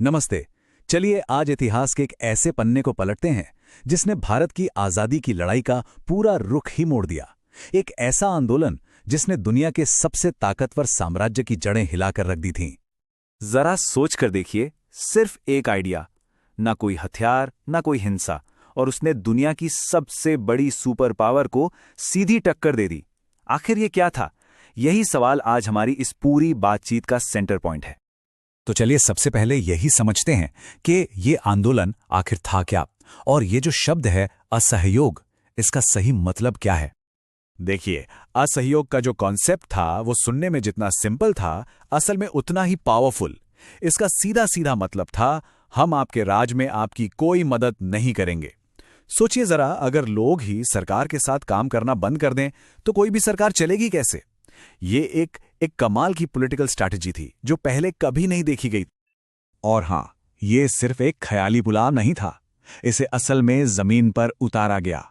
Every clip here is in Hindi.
नमस्ते। चलिए आज इतिहास के एक ऐसे पन्ने को पलटते हैं जिसने भारत की आजादी की लड़ाई का पूरा रुख ही मोड़ दिया। एक ऐसा आंदोलन जिसने दुनिया के सबसे ताकतवर साम्राज्य की जड़ें हिलाकर रख दी थीं। जरा सोच कर देखिए, सिर्फ एक आइडिया, ना कोई हथियार ना कोई हिंसा, और उसने दुनिया की सबसे बड़ी सुपर पावर को सीधी टक्कर दे दी। आखिर ये क्या था? यही सवाल आज हमारी इस पूरी बातचीत का सेंटर पॉइंट है। तो चलिए सबसे पहले यही समझते हैं कि ये आंदोलन आखिर था क्या, और ये जो शब्द है असहयोग, इसका सही मतलब क्या है। देखिए, असहयोग का जो कॉन्सेप्ट था वो सुनने में जितना सिंपल था, असल में उतना ही पावरफुल। इसका सीधा सीधा मतलब था, हम आपके राज में आपकी कोई मदद नहीं करेंगे। सोचिए जरा, अगर लोग ही सरकार के साथ काम करना बंद कर दें तो कोई भी सरकार चलेगी कैसे? ये एक कमाल की पॉलिटिकल स्ट्रैटेजी थी जो पहले कभी नहीं देखी गई। और हां, ये सिर्फ एक ख्याली पुलाव नहीं था, इसे असल में जमीन पर उतारा गया।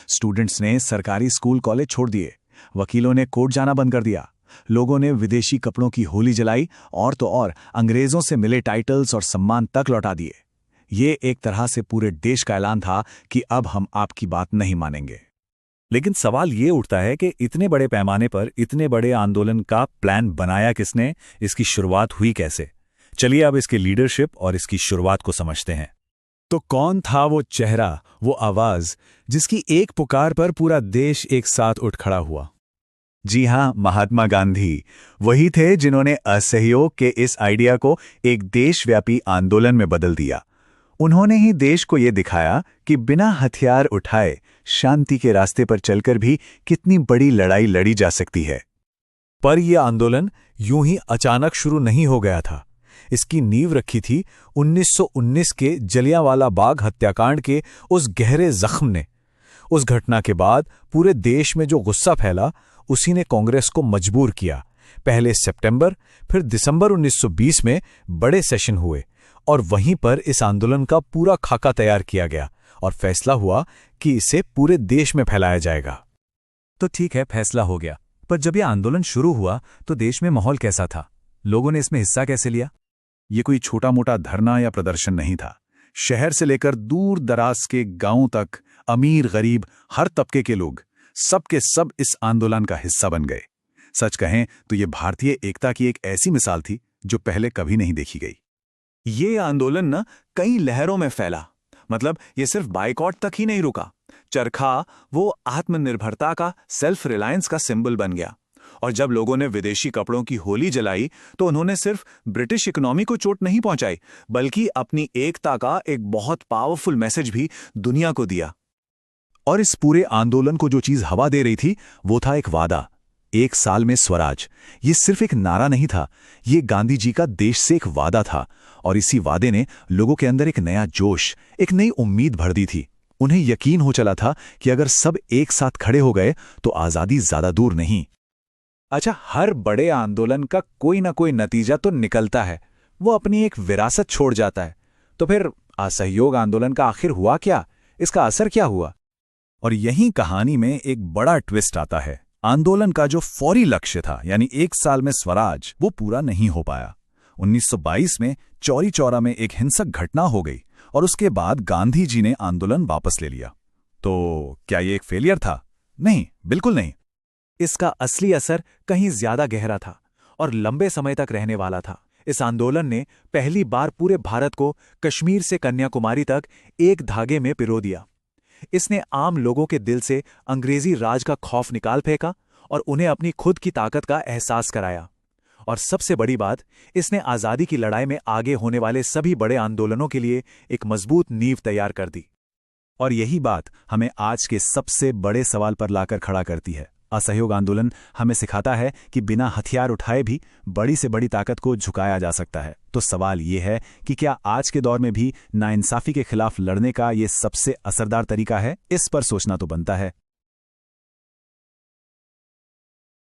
स्टूडेंट्स ने सरकारी स्कूल कॉलेज छोड़ दिए, वकीलों ने कोर्ट जाना बंद कर दिया, लोगों ने विदेशी कपड़ों की होली जलाई, और तो और अंग्रेजों से मिले टाइटल्स और सम्मान तक लौटा दिए। ये एक तरह से पूरे देश का ऐलान था कि अब हम आपकी बात नहीं मानेंगे। लेकिन सवाल ये उठता है कि इतने बड़े पैमाने पर इतने बड़े आंदोलन का प्लान बनाया किसने, इसकी शुरुआत हुई कैसे? चलिए अब इसके लीडरशिप और इसकी शुरुआत को समझते हैं। तो कौन था वो चेहरा, वो आवाज जिसकी एक पुकार पर पूरा देश एक साथ उठ खड़ा हुआ? जी हां, महात्मा गांधी। वही थे जिन्होंने असहयोग के इस आइडिया को एक देशव्यापी आंदोलन में बदल दिया। उन्होंने ही देश को ये दिखाया कि बिना हथियार उठाए शांति के रास्ते पर चलकर भी कितनी बड़ी लड़ाई लड़ी जा सकती है। पर यह आंदोलन यूं ही अचानक शुरू नहीं हो गया था। इसकी नींव रखी थी 1919 के जलियांवाला बाग हत्याकांड के उस गहरे जख्म ने। उस घटना के बाद पूरे देश में जो गुस्सा फैला, उसी ने कांग्रेस को मजबूर किया। पहले सितंबर, फिर दिसंबर 1920 में बड़े सेशन हुए, और वहीं पर इस आंदोलन का पूरा खाका तैयार किया गया और फैसला हुआ कि इसे पूरे देश में फैलाया जाएगा। तो ठीक है, फैसला हो गया, पर जब यह आंदोलन शुरू हुआ तो देश में माहौल कैसा था? लोगों ने इसमें हिस्सा कैसे लिया? ये कोई छोटा मोटा धरना या प्रदर्शन नहीं था। शहर से लेकर दूर दराज के गांवों तक अमीर गरीब हर तबके के लोग, सब के सब इस आंदोलन का हिस्सा बन गए। सच कहें तो ये भारतीय एकता की एक ऐसी मिसाल थी जो पहले कभी नहीं देखी गई। ये आंदोलन ना कई लहरों में फैला। मतलब ये सिर्फ बाइकॉट तक ही नहीं रुका। चरखा वो आत्मनिर्भरता का, सेल्फ रिलायंस का सिंबल बन गया। और जब लोगों ने विदेशी कपड़ों की होली जलाई तो उन्होंने सिर्फ ब्रिटिश इकोनॉमी को चोट नहीं पहुंचाई, बल्कि अपनी एकता का एक बहुत पावरफुल मैसेज भी दुनिया को दिया। और इस पूरे आंदोलन को जो चीज हवा दे रही थी वो था एक वादा, 1 साल में स्वराज। ये सिर्फ एक नारा नहीं था, ये गांधी जी का देश से एक वादा था, और इसी वादे ने लोगों के अंदर एक नया जोश, एक नई उम्मीद भर दी थी। उन्हें यकीन हो चला था कि अगर सब एक साथ खड़े हो गए तो आजादी ज्यादा दूर नहीं। अच्छा, हर बड़े आंदोलन का कोई ना कोई नतीजा तो निकलता है, वो अपनी एक विरासत छोड़ जाता है। तो फिर असहयोग आंदोलन का आखिर हुआ क्या? इसका असर क्या हुआ? और यही कहानी में एक बड़ा ट्विस्ट आता है। आंदोलन का जो फौरी लक्ष्य था, यानी 1 साल में स्वराज, वो पूरा नहीं हो पाया। 1922 में चौरी चौरा में एक हिंसक घटना हो गई, और उसके बाद गांधी जी ने आंदोलन वापस ले लिया। तो क्या ये एक फेलियर था? नहीं, बिल्कुल नहीं। इसका असली असर कहीं ज्यादा गहरा था और लंबे समय तक रहने वाला था। इस आंदोलन ने पहली बार पूरे भारत को कश्मीर से कन्याकुमारी तक एक धागे में पिरो दिया। इसने आम लोगों के दिल से अंग्रेजी राज का खौफ निकाल फेंका और उन्हें अपनी खुद की ताकत का एहसास कराया। और सबसे बड़ी बात, इसने आज़ादी की लड़ाई में आगे होने वाले सभी बड़े आंदोलनों के लिए एक मजबूत नींव तैयार कर दी। और यही बात हमें आज के सबसे बड़े सवाल पर लाकर खड़ा करती है। असहयोग आंदोलन हमें सिखाता है कि बिना हथियार उठाए भी बड़ी से बड़ी ताकत को झुकाया जा सकता है। तो सवाल ये है कि क्या आज के दौर में भी नाइंसाफी के खिलाफ लड़ने का ये सबसे असरदार तरीका है? इस पर सोचना तो बनता है।